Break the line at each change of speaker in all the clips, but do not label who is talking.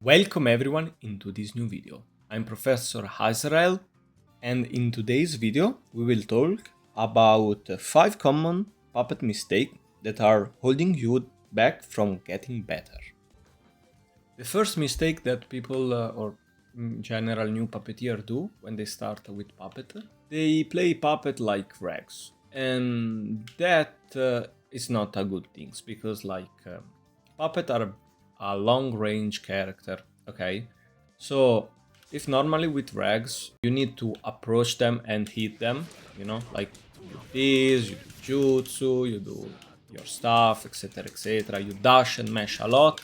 Welcome everyone into this new video. I'm Professor Israel, and in today's video we will talk about 5 common puppet mistakes that are holding you back from getting better. The first mistake that people or in general new puppeteer do when they start with puppet, they play puppet like Rex, and that is not a good thing because puppet are a long range character, okay? So if normally with Regs you need to approach them and hit them, like you do this, you do jutsu, you do your stuff, etc. You dash and mash a lot.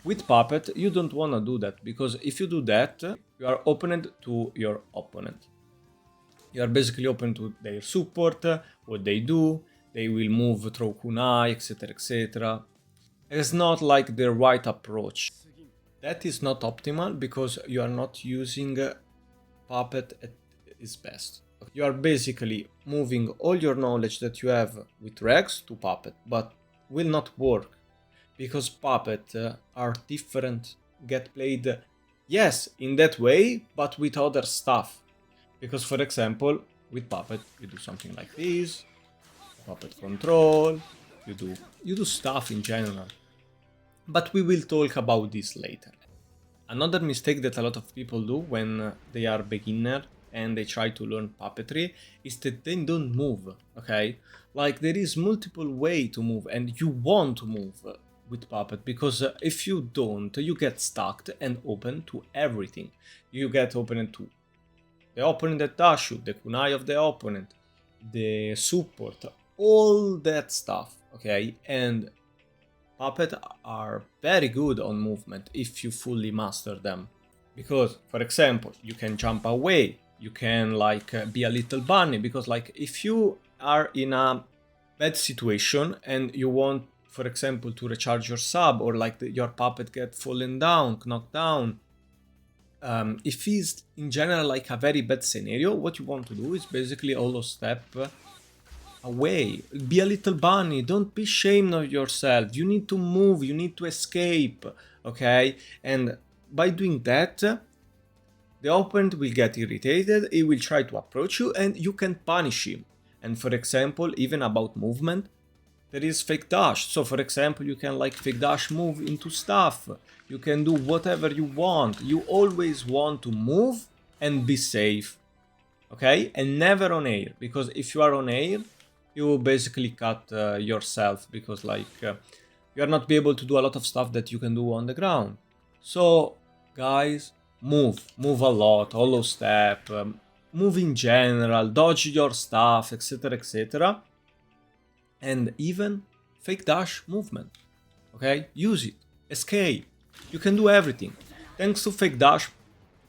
With Puppet, you don't want to do that, because if you do that, you are open to your opponent. You are basically open to their support, what they do, they will move through kunai, etc. It's not like the right approach. That is not optimal because you are not using Puppet at its best. You are basically moving all your knowledge that you have with Rex to Puppet, but will not work because Puppet are different, get played, yes, in that way, but with other stuff. Because for example, with Puppet, you do something like this, Puppet control, you do stuff in general. But we will talk about this later. Another mistake that a lot of people do when they are beginner and they try to learn puppetry is that they don't move, okay? Like there is multiple way to move and you want to move with puppet, because if you don't, you get stuck and open to everything. You get open to the opponent that dash you, the kunai of the opponent, the support, all that stuff, okay? And Puppet are very good on movement if you fully master them. Because, for example, you can jump away, you can be a little bunny, because if you are in a bad situation and you want, for example, to recharge your sub, or your puppet get fallen down, knocked down, if it's in general a very bad scenario, what you want to do is basically holo step away. Be a little bunny, don't be ashamed of yourself. You need to move, you need to escape, okay? And by doing that, the opponent will get irritated, he will try to approach you and you can punish him. And for example, even about movement, there is fake dash. So for example, you can fake dash move into stuff. You can do whatever you want. You always want to move and be safe, okay? And never on air, because if you are on air, you basically cut yourself, because you are not be able to do a lot of stuff that you can do on the ground. So guys, move a lot, holo step, move in general, dodge your stuff, etc. And even fake dash movement, okay? Use it, escape, you can do everything. Thanks to fake dash,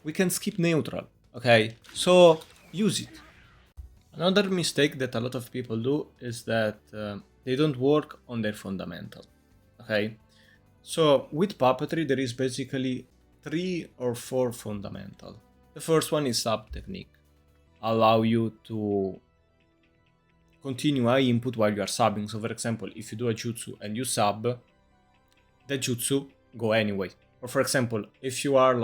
we can skip neutral, okay? So use it. Another mistake that a lot of people do is that they don't work on their fundamental, okay? So with puppetry, there is basically 3 or 4 fundamental. The first one is sub technique. Allow you to continue high input while you are subbing. So for example, if you do a jutsu and you sub, the jutsu go anyway. Or for example, if you are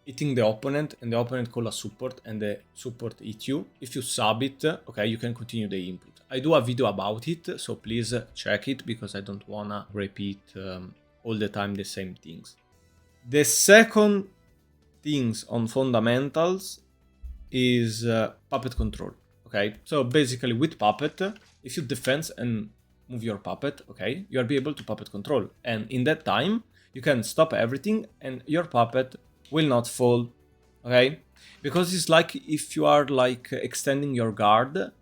hitting the opponent and the opponent call a support and the support hit you, if you sub it, okay, you can continue the input. I do a video about it, so please check it, because I don't wanna repeat all the time the same things. The second things on fundamentals is puppet control, okay? So basically with puppet, if you defense and move your puppet, okay, you'll be able to puppet control, and in that time you can stop everything and your puppet will not fall, okay? Because it's like if you are extending your guard,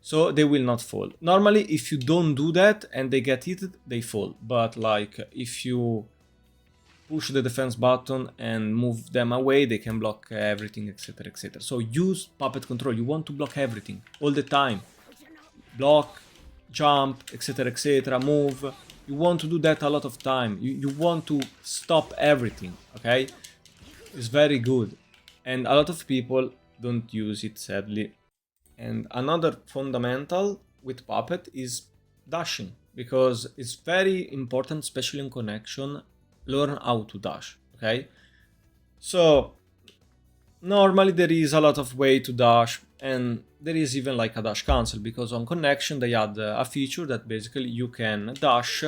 so they will not fall. Normally, if you don't do that and they get hit, they fall. But if you push the defense button and move them away, they can block everything, etc. So use puppet control. You want to block everything all the time. Block, jump, etc. Move. You want to do that a lot of time. You want to stop everything, okay? It's very good, and a lot of people don't use it, sadly. And another fundamental with puppet is dashing, because it's very important, especially in connection, learn how to dash, okay? So normally there is a lot of way to dash, and there is even like a dash cancel, because on connection they add a feature that basically you can dash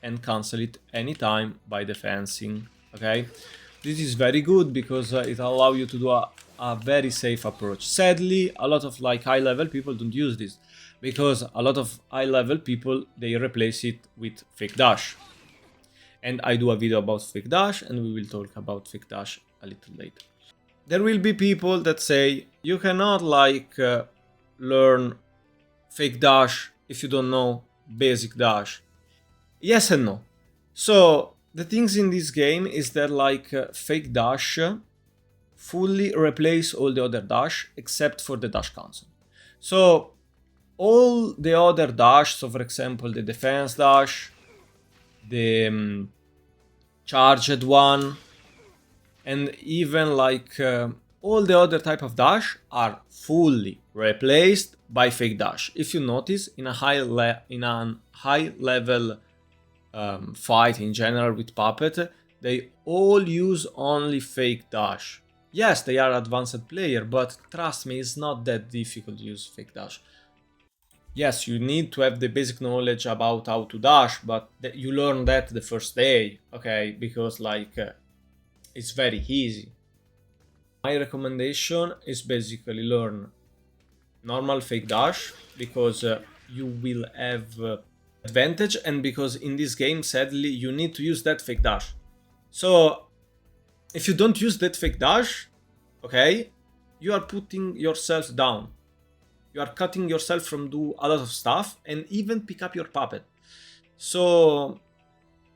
and cancel it anytime by defensing, okay? This is very good because it allows you to do a very safe approach. Sadly, a lot of like high level people don't use this, because a lot of high level people, they replace it with fake dash. And I do a video about fake dash, and we will talk about fake dash a little later. There will be people that say you cannot like learn fake dash if you don't know basic dash. Yes and no. So the things in this game is that like fake dash fully replace all the other dash except for the dash cancel. So all the other dash, so for example the defense dash, the charged one, and even like all the other type of dash are fully replaced by fake dash. If you notice, in a high level fight in general with Puppet, they all use only fake dash. Yes, they are advanced player, but trust me, it's not that difficult to use fake dash. Yes, you need to have the basic knowledge about how to dash, but you learn that the first day, okay? Because like it's very easy. My recommendation is basically learn normal fake dash, because you will have advantage, and because in this game sadly you need to use that fake dash. So if you don't use that fake dash, okay, you are putting yourself down. You are cutting yourself from do a lot of stuff and even pick up your puppet. So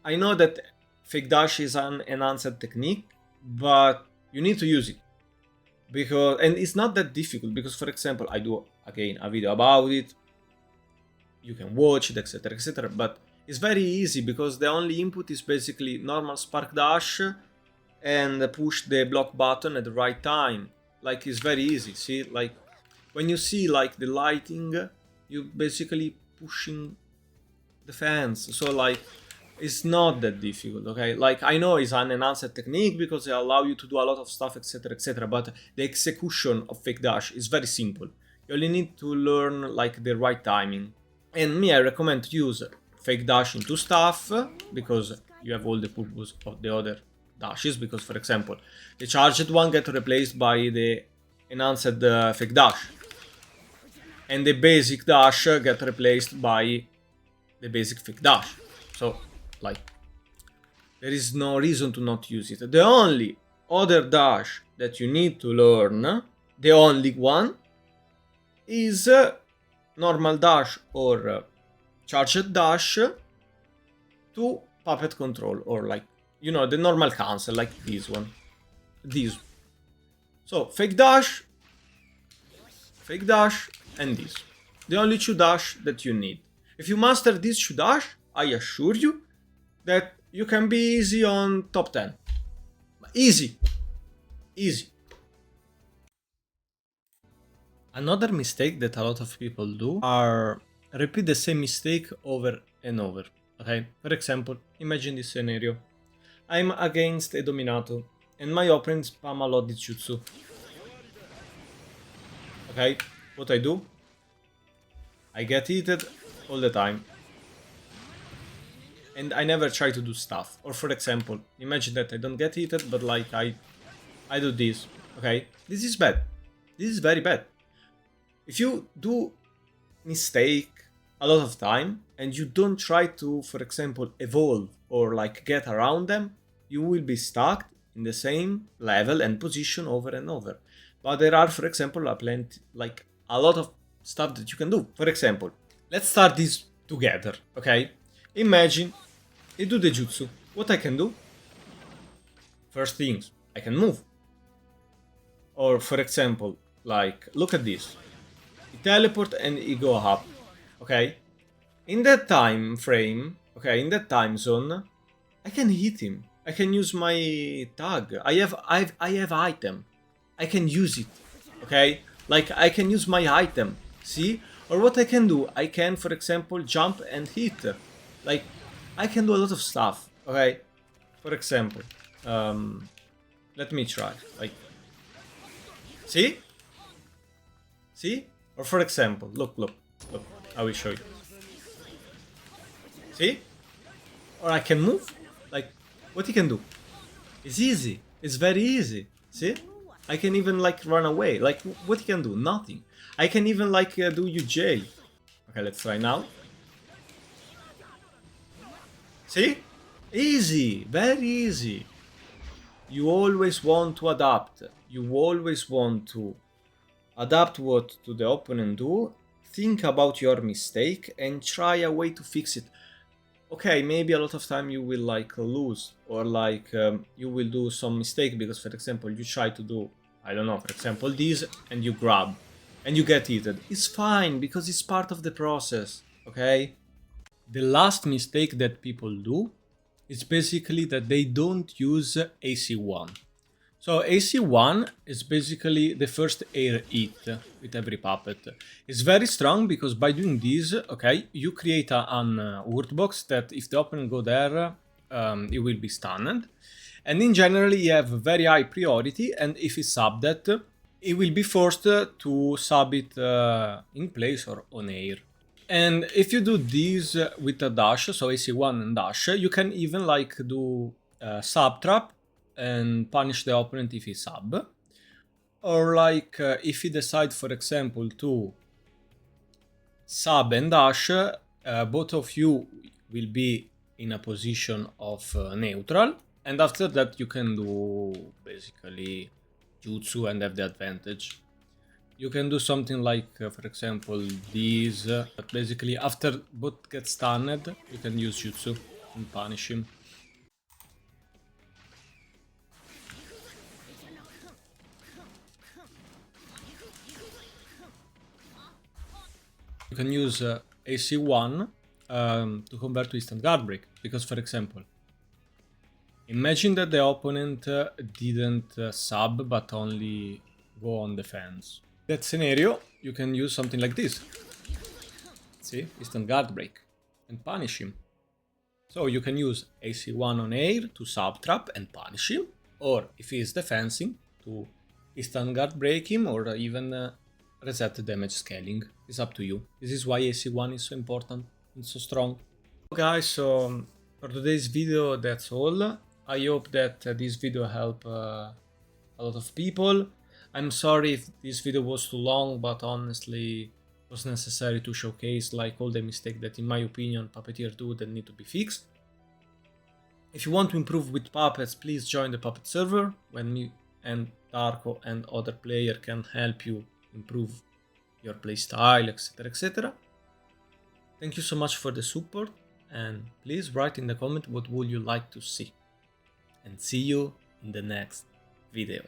I know that fake dash is an enhanced technique, but you need to use it, because, and it's not that difficult, because for example I do again a video about it, you can watch it, etc, etc, but it's very easy because the only input is basically normal spark dash and push the block button at the right time. Like it's very easy. See, like when you see like the lighting, you basically pushing the fans. So like it's not that difficult, okay? Like I know it's an enhanced technique because they allow you to do a lot of stuff, etc, etc, but the execution of fake dash is very simple. You only need to learn like the right timing. And me, I recommend to use fake dash into stuff, because you have all the purpose of the other dashes, because for example the charged one get replaced by the enhanced fake dash, and the basic dash get replaced by the basic fake dash. So like there is no reason to not use it. The only other dash that you need to learn, the only one, is normal dash or charged dash to puppet control, or like, you know, the normal cancel, like this one. This. So fake dash, and this. The only two dash that you need. If you master these two dash, I assure you that you can be easy on top 10. Easy. Easy. Another mistake that a lot of people do are repeat the same mistake over and over. Okay? For example, imagine this scenario. I'm against a Dominato, and my opponent spam a lot Jutsu. Okay? What I do? I get heated all the time. And I never try to do stuff. Or for example, imagine that I don't get heated, but like I do this. Okay? This is bad. This is very bad. If you do mistake a lot of time and you don't try to, for example, evolve or like get around them, you will be stuck in the same level and position over and over. But there are, for example, a lot of stuff that you can do. For example, let's start this together, okay? Imagine I do the jutsu. What I can do? First things, I can move. Or for example, like, look at this. He teleport and he go up, okay? In that time frame, okay, in that time zone, I can hit him. I can use my tag. I have item. I can use it, okay? Like, I can use my item, see? Or what I can do, I can, for example, jump and hit. Like, I can do a lot of stuff, okay? For example, Let me try. Like, see? See? Or for example, look. I will show you. See? Or I can move. Like, what you can do? It's easy. It's very easy. See? I can even like run away. Like, what you can do? Nothing. I can even like do UJ. Okay, let's try now. See? Easy. Very easy. You always want to adapt. You always want to adapt what to the opponent do. Think about your mistake and try a way to fix it. Okay, maybe a lot of time you will like lose or like you will do some mistake because, for example, you try to do, I don't know, for example, this and you grab and you get eaten. It's fine because it's part of the process, okay? The last mistake that people do is basically that they don't use AC1. So AC1 is basically the first air hit with every puppet. It's very strong because by doing this, okay, you create an word box that if the opponent go there, it will be stunned. And in general, you have very high priority, and if it's sub that, it will be forced to sub it in place or on air. And if you do this with a dash, so AC1 and dash, you can even like do sub trap and punish the opponent if he sub. Or like if you decide, for example, to sub and dash, both of you will be in a position of neutral. And after that you can do basically jutsu and have the advantage. You can do something like, for example, this, but basically after both get stunned, you can use jutsu and punish him. You can use AC1 to convert to instant guard break, because for example, imagine that the opponent didn't sub but only go on defense. That scenario, you can use something like this. See, instant guard break and punish him. So you can use AC1 on air to sub trap and punish him, or if he is defensing, to instant guard break him, or even reset the damage scaling. It's up to you. This is why AC1 is so important and so strong. So guys, so for today's video that's all. I hope that this video helped a lot of people. I'm sorry if this video was too long, but honestly it was necessary to showcase like all the mistakes that in my opinion puppeteer do that need to be fixed. If you want to improve with puppets, please join the Puppet server when me and Darko and other player can help you improve your playstyle, etc, etc. Thank you so much for the support, and please write in the comment what would you like to see. And see you in the next video.